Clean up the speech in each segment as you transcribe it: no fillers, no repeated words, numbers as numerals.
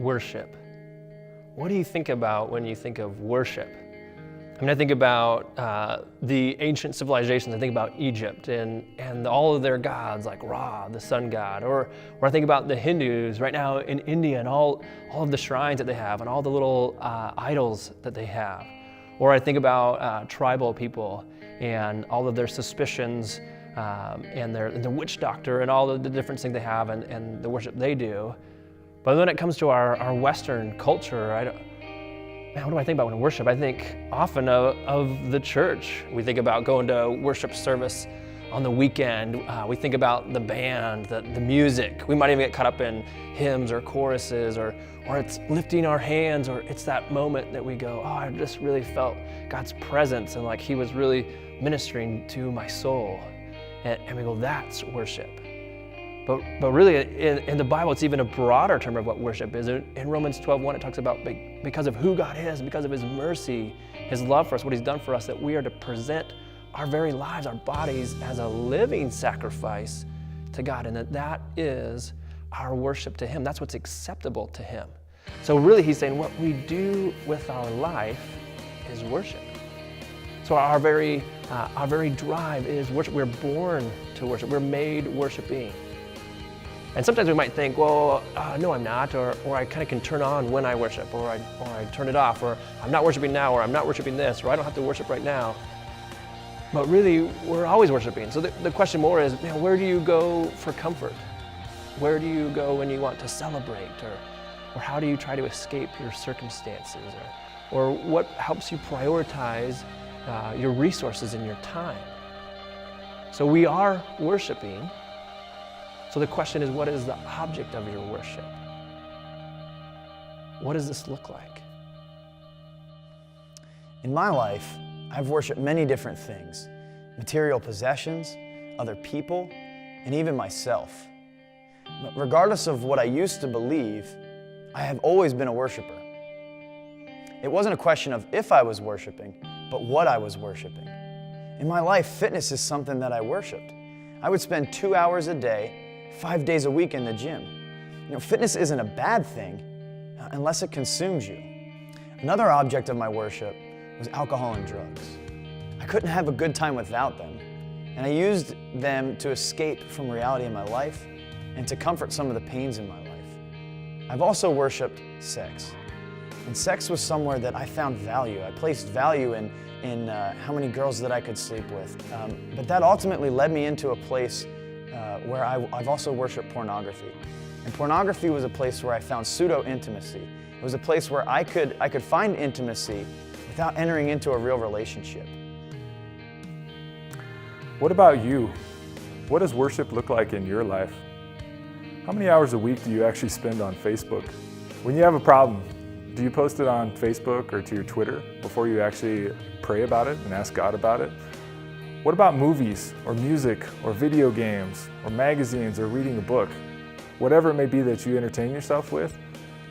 worship, what do you think about when you think of worship? I mean, I think about the ancient civilizations. I think about Egypt and all of their gods, like Ra, the sun god. Or I think about the Hindus right now in India and all of the shrines that they have and all the little idols that they have. Or I think about tribal people and all of their suspicions and the witch doctor and all of the different things they have and the worship they do. But when it comes to our Western culture, what do I think about when I worship? I think often of the church. We think about going to worship service on the weekend. We think about the band, the music. We might even get caught up in hymns or choruses, or it's lifting our hands, or it's that moment that we go, oh, I just really felt God's presence and like He was really ministering to my soul. And we go, that's worship. But really, in the Bible, it's even a broader term of what worship is. In Romans 12:1, it talks about because of who God is, because of His mercy, His love for us, what He's done for us, that we are to present our very lives, our bodies, as a living sacrifice to God, and that is our worship to Him. That's what's acceptable to Him. So really, He's saying what we do with our life is worship. So our very drive is worship. We're born to worship. We're made worshiping. And sometimes we might think, well, no, I'm not, or I kind of can turn on when I worship, or I turn it off, or I'm not worshiping now, or I'm not worshiping this, or I don't have to worship right now. But really, we're always worshiping. So the question more is, where do you go for comfort? Where do you go when you want to celebrate, or how do you try to escape your circumstances, or what helps you prioritize your resources and your time? So we are worshiping. So the question is, what is the object of your worship? What does this look like? In my life, I've worshiped many different things: material possessions, other people, and even myself. But regardless of what I used to believe, I have always been a worshiper. It wasn't a question of if I was worshiping, but what I was worshiping. In my life, fitness is something that I worshiped. I would spend 2 hours a day, 5 days a week in the gym. Fitness isn't a bad thing unless it consumes you. Another object of my worship was alcohol and drugs. I couldn't have a good time without them, and I used them to escape from reality in my life and to comfort some of the pains in my life. I've also worshiped sex. And sex was somewhere that I found value. I placed value in how many girls that I could sleep with. But that ultimately led me into a place where I've also worshiped pornography. And pornography was a place where I found pseudo-intimacy. It was a place where I could find intimacy without entering into a real relationship. What about you? What does worship look like in your life? How many hours a week do you actually spend on Facebook? When you have a problem, do you post it on Facebook or to your Twitter before you actually pray about it and ask God about it? What about movies or music or video games or magazines or reading a book? Whatever it may be that you entertain yourself with,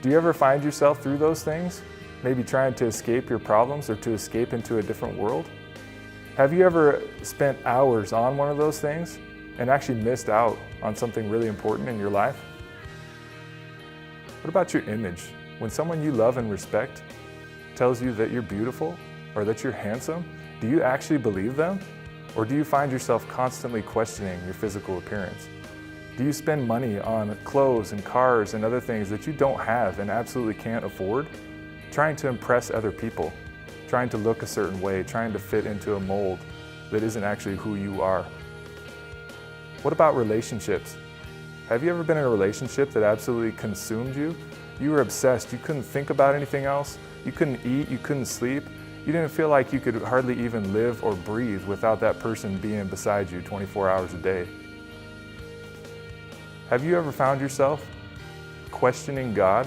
do you ever find yourself through those things, maybe trying to escape your problems or to escape into a different world? Have you ever spent hours on one of those things and actually missed out on something really important in your life? What about your image? When someone you love and respect tells you that you're beautiful or that you're handsome, do you actually believe them? Or do you find yourself constantly questioning your physical appearance? Do you spend money on clothes and cars and other things that you don't have and absolutely can't afford, trying to impress other people, trying to look a certain way, trying to fit into a mold that isn't actually who you are? What about relationships? Have you ever been in a relationship that absolutely consumed you? You were obsessed. You couldn't think about anything else. You couldn't eat. You couldn't sleep. You didn't feel like you could hardly even live or breathe without that person being beside you 24 hours a day. Have you ever found yourself questioning God?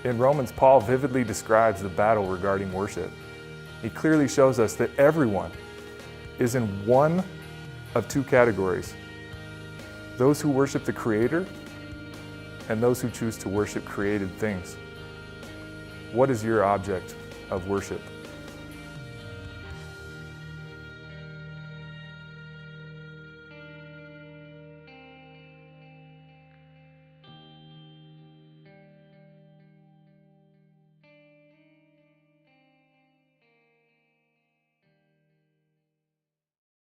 In Romans, Paul vividly describes the battle regarding worship. He clearly shows us that everyone is in one of two categories: those who worship the Creator and those who choose to worship created things. What is your object of worship?